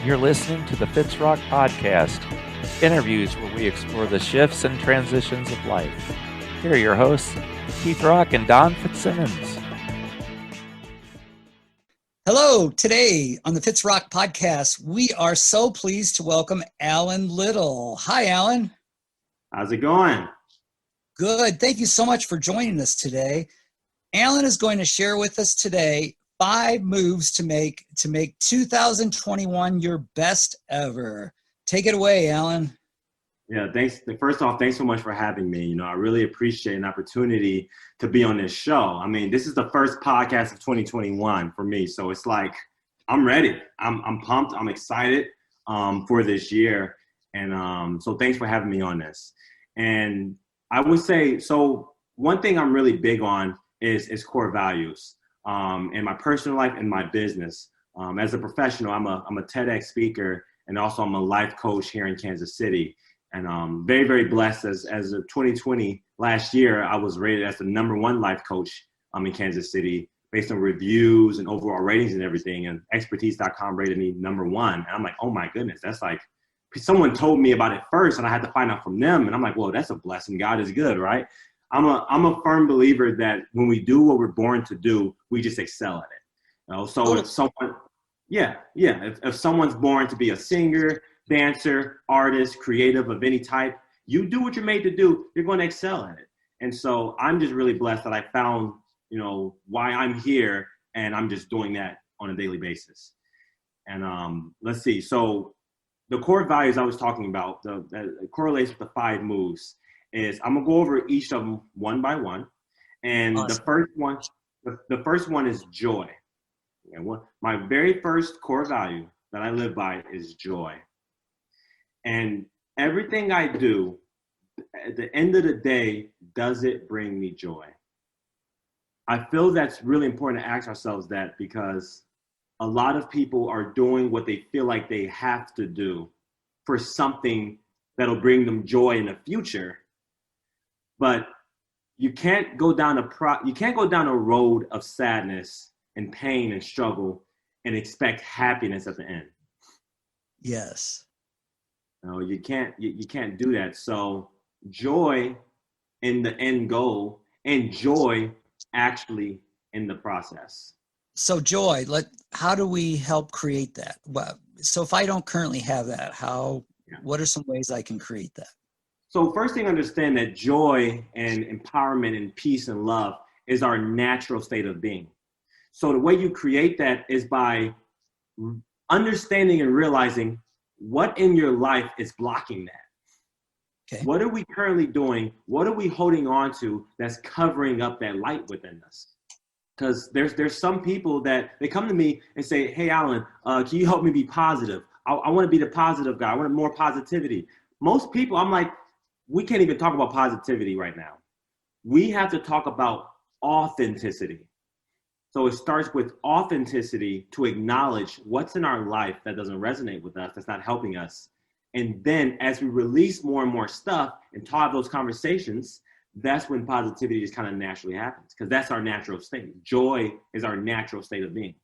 You're listening to the Fitzrock Podcast, interviews where we explore the shifts and transitions of life. Here are your hosts, Keith Rock and Don Fitzsimmons. Hello, today on the Fitzrock Podcast, we are so pleased to welcome Alan Little. Hi, Alan. How's it going? Good. Thank you so much for joining us today. Alan is going to share with us today 5 moves to make 2021 your best ever. Take it away, Alan. Yeah, thanks. First off, thanks so much for having me. I really appreciate an opportunity to be on this show. I mean, this is the first podcast of 2021 for me. So it's like, I'm ready. I'm pumped. I'm excited for this year. And so thanks for having me on this. And I would say, so one thing I'm really big on is core values. In my personal life and my business. As a professional, I'm a Tedx speaker, and also I'm a life coach here in Kansas City. And very, very blessed as of 2020, last year, I was rated as the #1 life coach in Kansas City based on reviews and overall ratings and everything. And expertise.com rated me #1. And I'm like, oh my goodness, that's like, someone told me about it first and I had to find out from them. And I'm like, well, that's a blessing. God is good, right? I'm a firm believer that when we do what we're born to do, we just excel at it. So if someone, if someone's born to be a singer, dancer, artist, creative of any type, you do what you're made to do, you're going to excel at it. And so I'm just really blessed that I found, why I'm here, and I'm just doing that on a daily basis. And let's see. So the core values I was talking about, that correlates with the 5 moves. Is I'm gonna go over each of them one by one, and awesome. The first one is joy. My very first core value that I live by is joy, and everything I do, at the end of the day, does it bring me joy? I feel that's really important to ask ourselves that, because a lot of people are doing what they feel like they have to do for something that'll bring them joy in the future. But you can't go down a road of sadness and pain and struggle and expect happiness at the end. Yes. No, you can't do that. So joy in the end goal, and joy actually in the process. So joy, how do we help create that? Well, so if I don't currently have that, what are some ways I can create that? So first thing, understand that joy and empowerment and peace and love is our natural state of being. So the way you create that is by understanding and realizing what in your life is blocking that. Okay. What are we currently doing? What are we holding on to that's covering up that light within us? Because there's some people that they come to me and say, hey, Alan, can you help me be positive? I want to be the positive guy. I want more positivity. Most people, I'm like, we can't even talk about positivity right now. We have to talk about authenticity. So it starts with authenticity, to acknowledge what's in our life that doesn't resonate with us, that's not helping us. And then as we release more and more stuff and have those conversations, that's when positivity just kind of naturally happens, because that's our natural state. Joy is our natural state of being.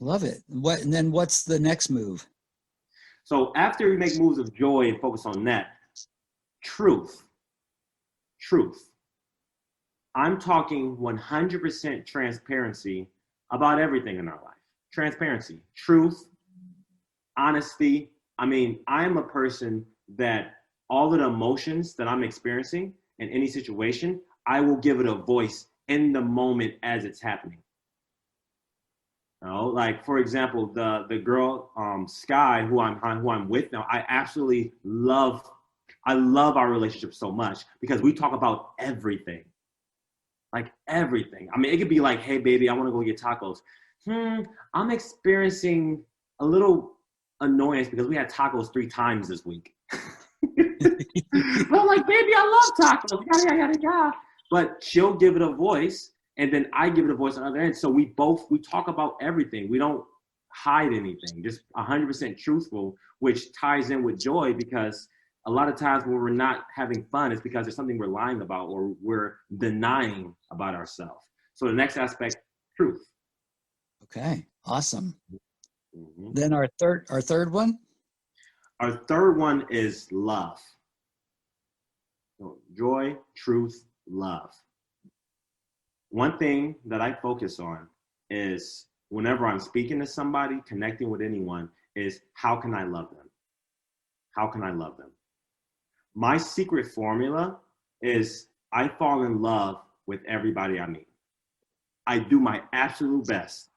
Love it. And then what's the next move? So after we make moves of joy and focus on that, Truth. I'm talking 100% transparency about everything in our life. Transparency, truth, honesty. I mean, I am a person that all of the emotions that I'm experiencing in any situation, I will give it a voice in the moment as it's happening. Like for example, the girl Sky, who I'm with now, I absolutely love. I love our relationship so much because we talk about everything. Like everything. I mean, it could be like, hey, baby, I want to go get tacos. I'm experiencing a little annoyance because we had tacos 3 times this week. But I'm like, baby, I love tacos. Yada, yada, yada. But she'll give it a voice, and then I give it a voice on the other end. So we talk about everything. We don't hide anything, just 100% truthful, which ties in with joy, because a lot of times when we're not having fun, it's because there's something we're lying about or we're denying about ourselves. So the next aspect, truth. Okay, awesome. Mm-hmm. Then our third one? Our third one is love. So joy, truth, love. One thing that I focus on is whenever I'm speaking to somebody, connecting with anyone, is how can I love them? How can I love them? My secret formula is I fall in love with everybody I meet. I do my absolute best.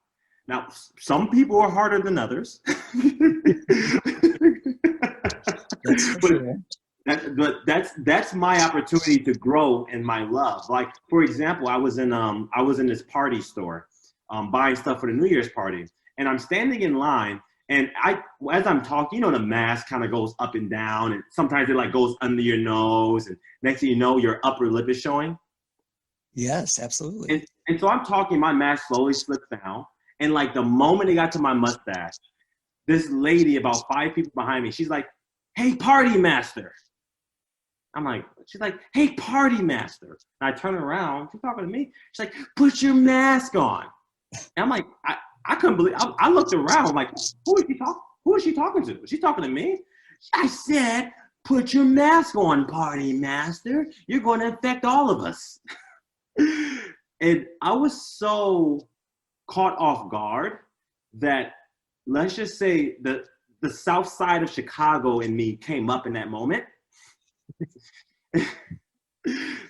Now, some people are harder than others. That's for sure. But that's my opportunity to grow in my love. Like, for example, I was in this party store buying stuff for the New Year's party, and I'm standing in line, and as I'm talking, the mask kind of goes up and down, and sometimes it like goes under your nose, and next thing you know, your upper lip is showing. Yes, absolutely. And so I'm talking, my mask slowly slips down, and like the moment it got to my mustache, this lady about 5 people behind me, she's like, "Hey, party master." She's like, "Hey, party master." And I turn around, she's talking to me. She's like, "Put your mask on." And I'm like, I couldn't believe, I looked around, I'm like, who is she talking to? She's talking to me? I said, "Put your mask on, party master. You're going to affect all of us." And I was so caught off guard that, let's just say, the south side of Chicago in me came up in that moment.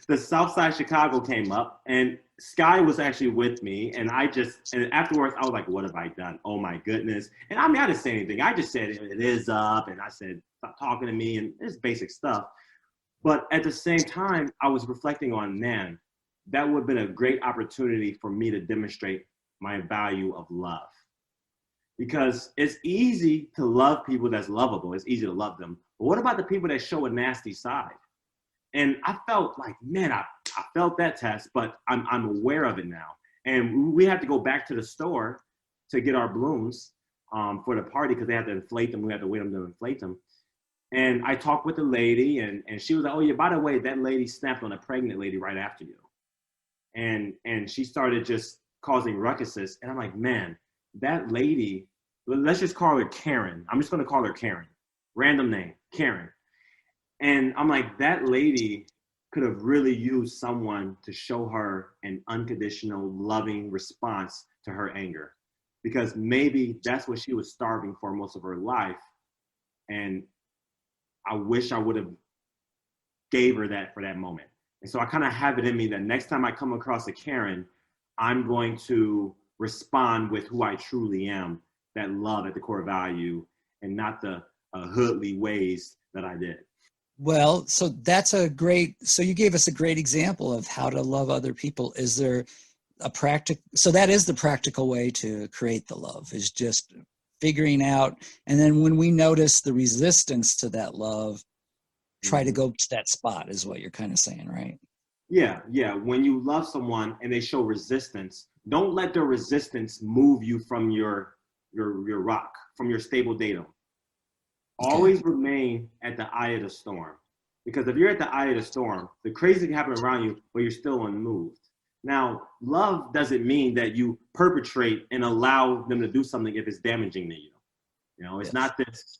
The south side of Chicago came up, and Sky was actually with me, and afterwards I was like, what have I done? Oh my goodness. And I mean, I didn't say anything. I just said it is up, and I said, "Stop talking to me," and it's basic stuff. But at the same time, I was reflecting on, man, that would have been a great opportunity for me to demonstrate my value of love. Because it's easy to love people that's lovable. It's easy to love them. But what about the people that show a nasty side? And I felt like, man, I felt that test, but I'm aware of it now. And we have to go back to the store to get our balloons for the party because they have to inflate them. We have to wait them to inflate them. And I talked with the lady, and she was like, "Oh yeah, by the way, that lady snapped on a pregnant lady right after you." And she started just causing ruckuses. And I'm like, man, that lady, let's just call her Karen. I'm just going to call her Karen. Random name, Karen. And I'm like, that lady could have really used someone to show her an unconditional, loving response to her anger. Because maybe that's what she was starving for most of her life. And I wish I would have gave her that for that moment. And so I kind of have it in me that next time I come across a Karen, I'm going to respond with who I truly am, that love at the core value, and not the hoodly ways that I did. Well, so so you gave us a great example of how to love other people. Is there so that is the practical way to create the love, is just figuring out. And then when we notice the resistance to that love, try to go to that spot, is what you're kind of saying, right? Yeah. When you love someone and they show resistance, don't let their resistance move you from your rock, from your stable datum. Okay. Always remain at the eye of the storm. Because if you're at the eye of the storm, the crazy can happen around you, but you're still unmoved. Now, love doesn't mean that you perpetrate and allow them to do something if it's damaging to you. It's not this,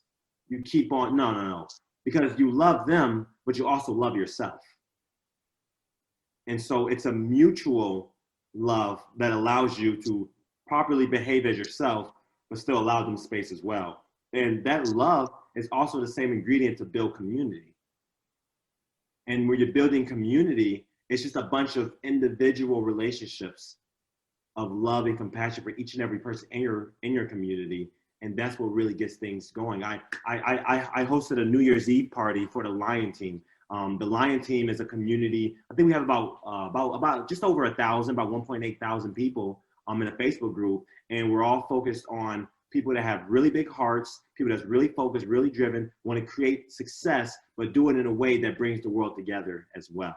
you keep on, no. Because you love them, but you also love yourself. And so it's a mutual love that allows you to properly behave as yourself, but still allow them space as well. And that love is also the same ingredient to build community. And when you're building community, it's just a bunch of individual relationships of love and compassion for each and every person in your community. And that's what really gets things going. I hosted a New Year's Eve party for the Lion Team. The Lion Team is a community. I think we have about just over 1,000, about 1.8 thousand people in a Facebook group. And we're all focused on people that have really big hearts, people that's really focused, really driven, want to create success, but do it in a way that brings the world together as well.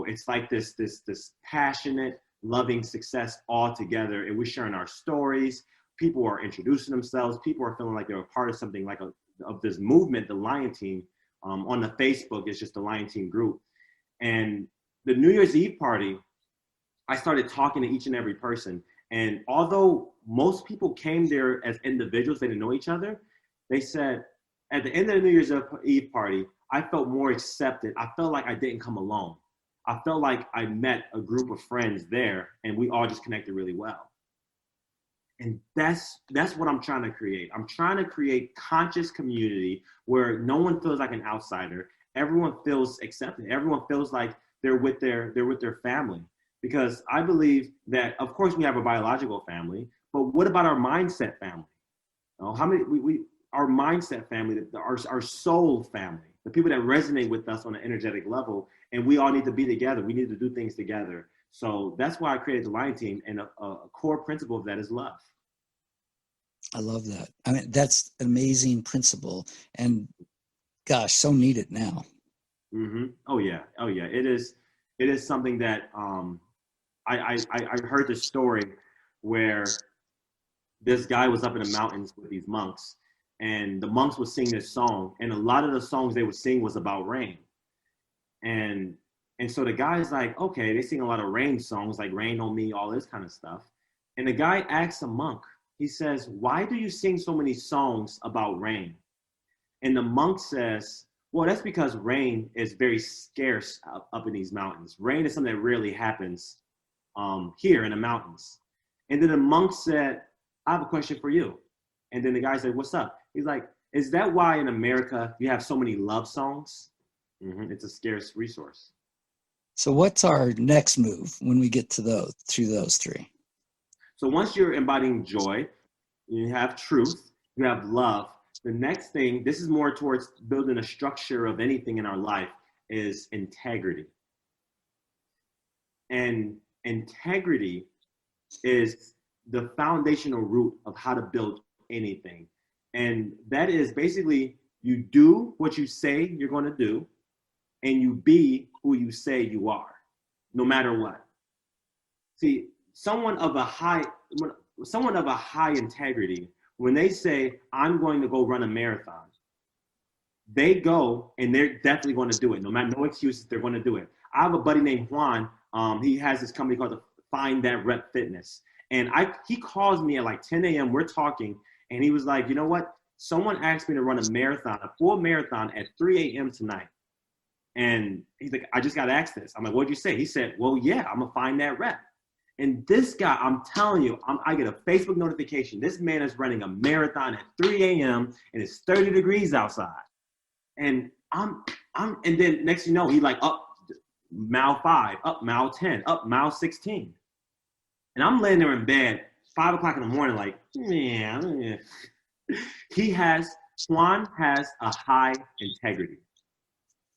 It's like this passionate, loving success all together. And we're sharing our stories. People are introducing themselves. People are feeling like they're a part of something of this movement, the Lion Team. On the Facebook, it's just the Lion Team group. And the New Year's Eve party, I started talking to each and every person. And although most people came there as individuals, they didn't know each other, they said, at the end of the New Year's Eve party, I felt more accepted. I felt like I didn't come alone. I felt like I met a group of friends there and we all just connected really well. And that's what I'm trying to create. I'm trying to create conscious community where no one feels like an outsider. Everyone feels accepted. Everyone feels like they're with their family. Because I believe that, of course, we have a biological family, but what about our mindset family? You know, how many our mindset family, our soul family, the people that resonate with us on an energetic level, and we all need to be together. We need to do things together. So that's why I created the Lion Team, and a core principle of that is love. I love that. I mean, that's an amazing principle, and gosh, so needed now. Mm-hmm. Oh yeah. It is something that I heard this story where this guy was up in the mountains with these monks, and the monks would sing this song, and a lot of the songs they would sing was about rain. And so the guy's like, okay, they sing a lot of rain songs, like Rain on Me, all this kind of stuff. And the guy asks a monk, he says, why do you sing so many songs about rain? And the monk says, well, that's because rain is very scarce up in these mountains. Rain is something that rarely happens here in the mountains. And then the monk said, I have a question for you. And then the guy said, what's up? He's like, is that why in America you have so many love songs? Mm-hmm. It's a scarce resource. So what's our next move when we get to through those three? So once you're embodying joy, you have truth, you have love. The next thing, this is more towards building a structure of anything in our life, is integrity. And integrity is the foundational root of how to build anything. And that is basically you do what you say you're going to do, and you be who you say you are, no matter what. See, someone of a high integrity, when they say, I'm going to go run a marathon, they go and they're definitely going to do it. No excuses, they're going to do it. I have a buddy named Juan. He has this company called Find That Rep Fitness. And he calls me at like 10 a.m. We're talking, and he was like, you know what? Someone asked me to run a full marathon at 3 a.m. tonight. And he's like, I just got asked this. I'm like, what'd you say? He said, well, yeah, I'm going to find that rep. And this guy, I'm telling you, I get a Facebook notification. This man is running a marathon at 3 a.m. and it's 30 degrees outside. And and then next you know, he like up mile 5, up mile 10, up mile 16. And I'm laying there in bed, 5 o'clock in the morning, like, man. Juan has a high integrity.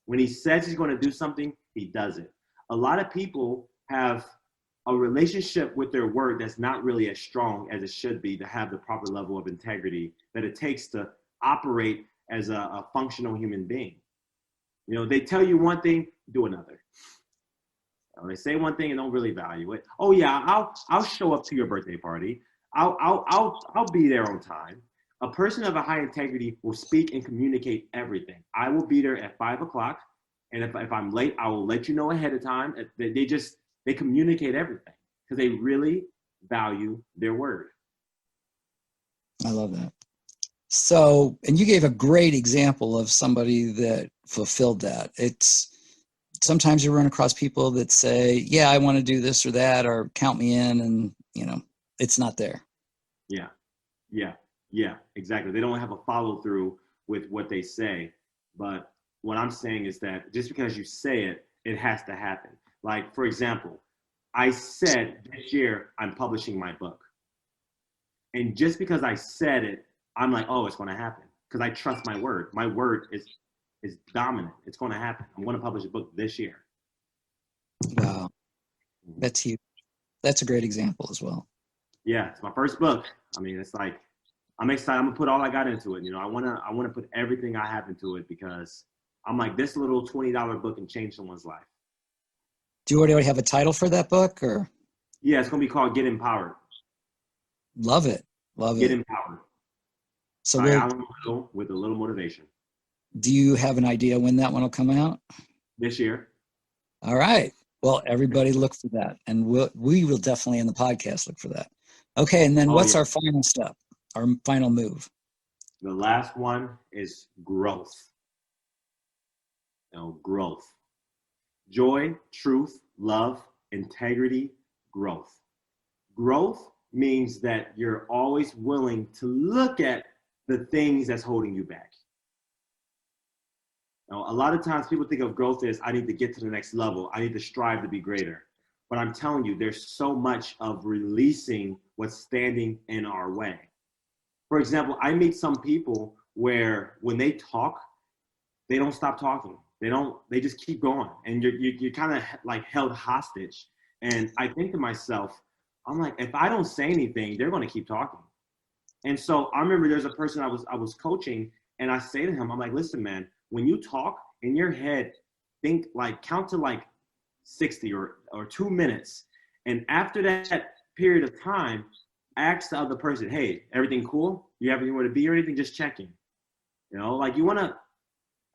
When he says he's going to do something, he does it. A lot of people have a relationship with their word that's not really as strong as it should be to have the proper level of integrity that it takes to operate as a functional human being. You know, they tell you one thing, do another. They say one thing and don't really value it. Oh yeah, I'll show up to your birthday party. I'll be there on time. A person of a high integrity will speak and communicate everything. I will be there at 5 o'clock, and if I'm late, I will let you know ahead of time. They communicate everything because they really value their word. I love that. So, and you gave a great example of somebody that fulfilled that. Sometimes you run across people that say, yeah, I want to do this or that, or count me in, and it's not there. Yeah, exactly. They don't have a follow through with what they say. But what I'm saying is that just because you say it, it has to happen. Like, for example, I said this year I'm publishing my book. And just because I said it, I'm like, oh, it's going to happen. Because I trust my word. My word is dominant. It's going to happen. I'm going to publish a book this year. Wow. That's huge. That's a great example as well. Yeah, it's my first book. I mean, it's like, I'm excited. I'm going to put all I got into it. I want to put everything I have into it because I'm like, this little $20 book can change someone's life. Do you already have a title for that book, or? Yeah, it's going to be called Get Empowered. Love it. Get Empowered. So with a little motivation. Do you have an idea when that one will come out? This year. All right. Well, everybody look for that. And we will definitely in the podcast look for that. Okay. And then what's our final step, our final move? The last one is growth. Growth. Joy, truth, love, integrity, growth. Growth means that you're always willing to look at the things that's holding you back. Now, a lot of times people think of growth as I need to get to the next level. I need to strive to be greater. But I'm telling you, there's so much of releasing what's standing in our way. For example, I meet some people where when they talk, they don't stop talking. They just keep going. And you're kind of like held hostage. And I think to myself, I'm like, if I don't say anything, they're going to keep talking. And so I remember there's a person I was coaching, and I say to him, I'm like, listen, man, when you talk in your head, count to like 60 or 2 minutes. And after that period of time, ask the other person, hey, everything cool? You have anywhere to be or anything? Just checking. Like you want to,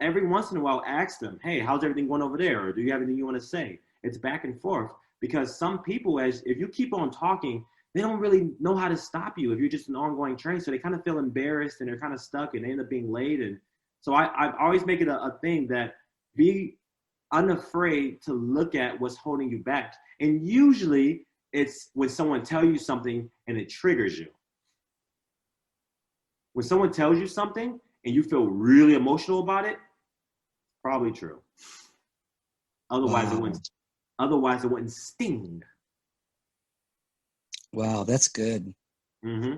every once in a while, ask them, hey, how's everything going over there? Or do you have anything you want to say? It's back and forth, because some people, if you keep on talking, they don't really know how to stop you if you're just an ongoing train. So they kind of feel embarrassed and they're kind of stuck and they end up being late. And so I always make it a thing that be unafraid to look at what's holding you back. And usually it's when someone tells you something and it triggers you. When someone tells you something and you feel really emotional about it, probably true. Otherwise, wow. Otherwise it wouldn't sting. Wow, that's good. Mm-hmm.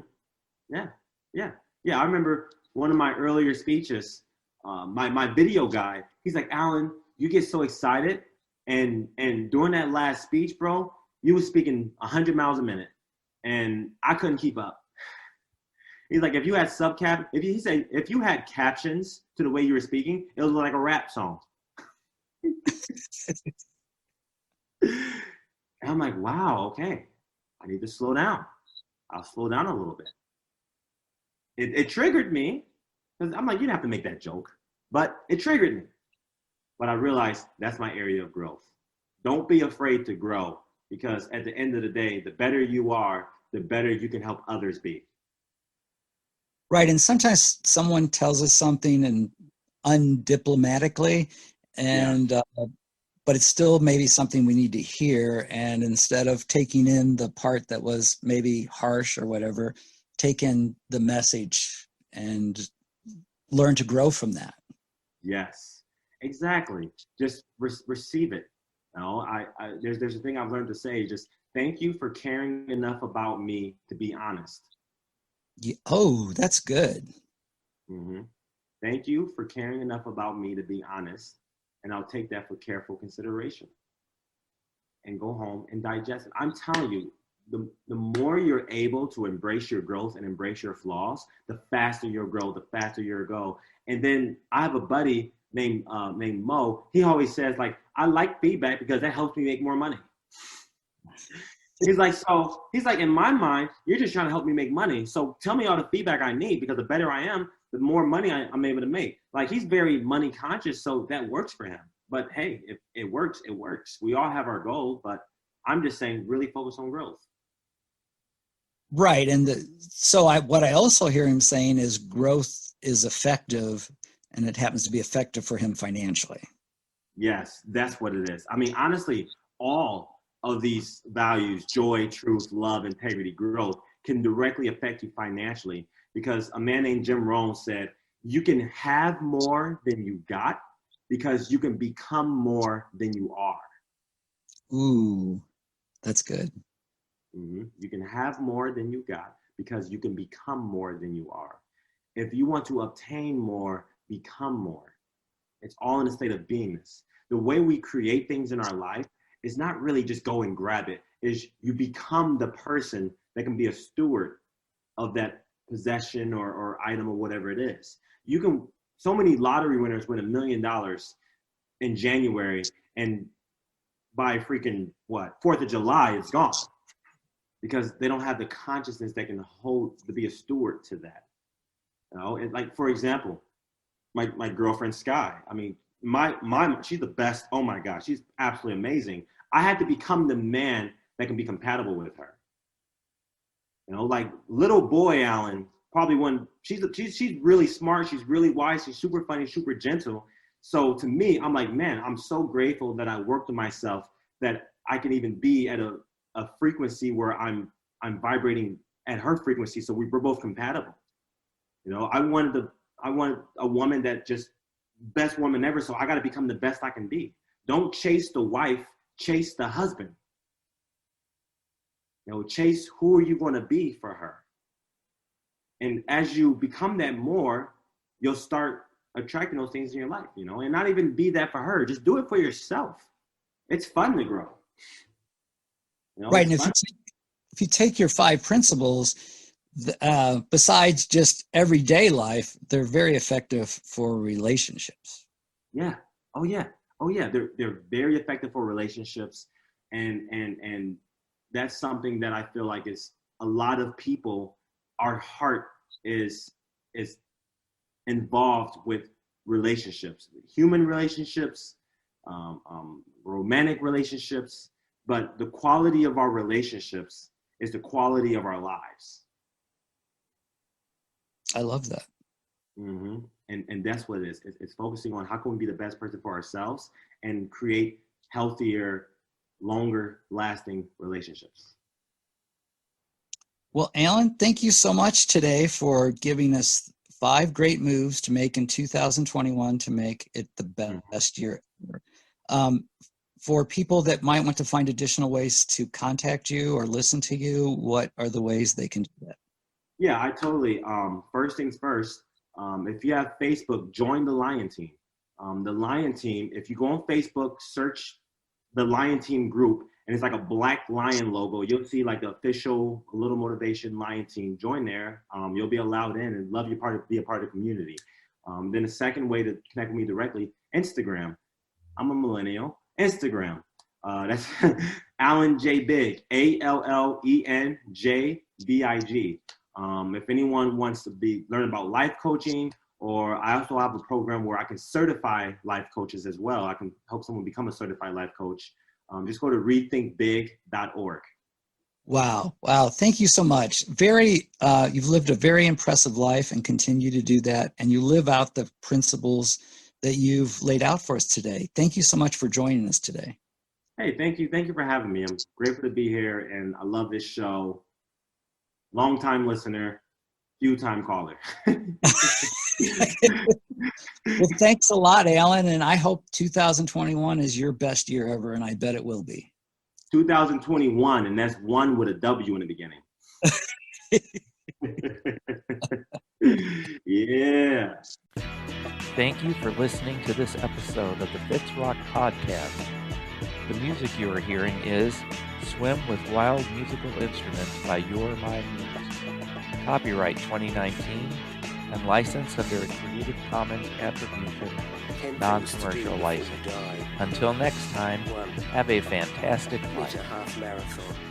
Yeah. I remember one of my earlier speeches, my video guy, he's like, Alan, you get so excited. And during that last speech, bro, you were speaking 100 miles a minute and I couldn't keep up. He's like, if you had if you had captions to the way you were speaking, it was like a rap song. And I'm like, wow, okay. I need to slow down. I'll slow down a little bit. It triggered me, because I'm like, you don't have to make that joke, but it triggered me. But I realized that's my area of growth. Don't be afraid to grow, because at the end of the day, the better you are, the better you can help others be. Right. And sometimes someone tells us something and undiplomatically, and but it's still maybe something we need to hear. And instead of taking in the part that was maybe harsh or whatever, take in the message and learn to grow from that. Yes, exactly. Just receive it. There's a thing I've learned to say, just thank you for caring enough about me to be honest. Yeah. Oh, that's good. Mm-hmm. Thank you for caring enough about me to be honest. And I'll take that for careful consideration and go home and digest it. I'm telling you, the more you're able to embrace your growth and embrace your flaws, the faster you'll grow, the faster you'll go. And then I have a buddy named Mo. He always says, like, I like feedback because that helps me make more money. He's like, in my mind, you're just trying to help me make money. So tell me all the feedback I need, because the better I am, the more money I'm able to make. Like, he's very money conscious, so that works for him. But hey, if it works, it works. We all have our goals, but I'm just saying, really focus on growth. Right. And what I also hear him saying is growth is effective, and it happens to be effective for him financially. Yes, that's what it is. I mean, honestly, all of these values, joy, truth, love, integrity, growth, can directly affect you financially, because a man named Jim Rohn said, you can have more than you got because you can become more than you are. Ooh, that's good. Mm-hmm. You can have more than you got because you can become more than you are. If you want to obtain more, become more. It's all in a state of beingness. The way we create things in our life is not really just go and grab it. Is you become the person that can be a steward of that possession or item or whatever it is. So many lottery winners win $1 million in January, and by freaking 4th of July, it's gone, because they don't have the consciousness that can hold to be a steward to that. And like, for example, my girlfriend Sky. I mean, she's the best. Oh my gosh, she's absolutely amazing. I had to become the man that can be compatible with her. Like little boy Alan, probably one. She's really smart. She's really wise. She's super funny, super gentle. So to me, I'm like, man, I'm so grateful that I worked on myself, that I can even be at a frequency where I'm vibrating at her frequency. So we're both compatible. You know, I wanted a woman that just best woman ever. So I got to become the best I can be. Don't chase the wife, chase the husband. You know, chase who are you going to be for her. And as you become that more, you'll start attracting those things in your life, you know, and not even be that for her. Just do it for yourself. It's fun to grow. You know, right. And if you take your 5 principles, besides just everyday life, they're very effective for relationships. Yeah. Oh yeah. They're very effective for relationships, and that's something that I feel like is a lot of people. Our heart is involved with relationships, human relationships, romantic relationships, but the quality of our relationships is the quality of our lives. I love that. Mm-hmm. And that's what it is. It's focusing on how can we be the best person for ourselves and create healthier, longer lasting relationships. Well, Alan, thank you so much today for giving us 5 great moves to make in 2021 to make it the best year ever. For people that might want to find additional ways to contact you or listen to you, what are the ways they can do that? Yeah, I totally. First things first, if you have Facebook, join the Lion Team. The Lion Team, if you go on Facebook, search the Lion Team group, and it's like a black lion logo. You'll see like the official Little Motivation Lion Team. Join there. You'll be allowed in and love be a part of the community. Then the second way to connect with me directly, Instagram. I'm a millennial. Instagram. That's Alan J Big, ALLENJBIG. If anyone wants to learn about life coaching, or I also have a program where I can certify life coaches as well. I can help someone become a certified life coach. Just go to rethinkbig.org. Wow. Thank you so much. You've lived a very impressive life and continue to do that. And you live out the principles that you've laid out for us today. Thank you so much for joining us today. Hey, thank you. Thank you for having me. I'm grateful to be here, and I love this show. Long time listener, few time caller. Well, thanks a lot, Alan. And I hope 2021 is your best year ever. And I bet it will be. 2021, and that's one with a W in the beginning. Yeah. Thank you for listening to this episode of the Fitz Rock Podcast. The music you are hearing is Swim with Wild Musical Instruments by Your My Muse. Copyright 2019 and licensed under a Creative Commons Attribution Non-Commercial License. Until next time, have a fantastic life.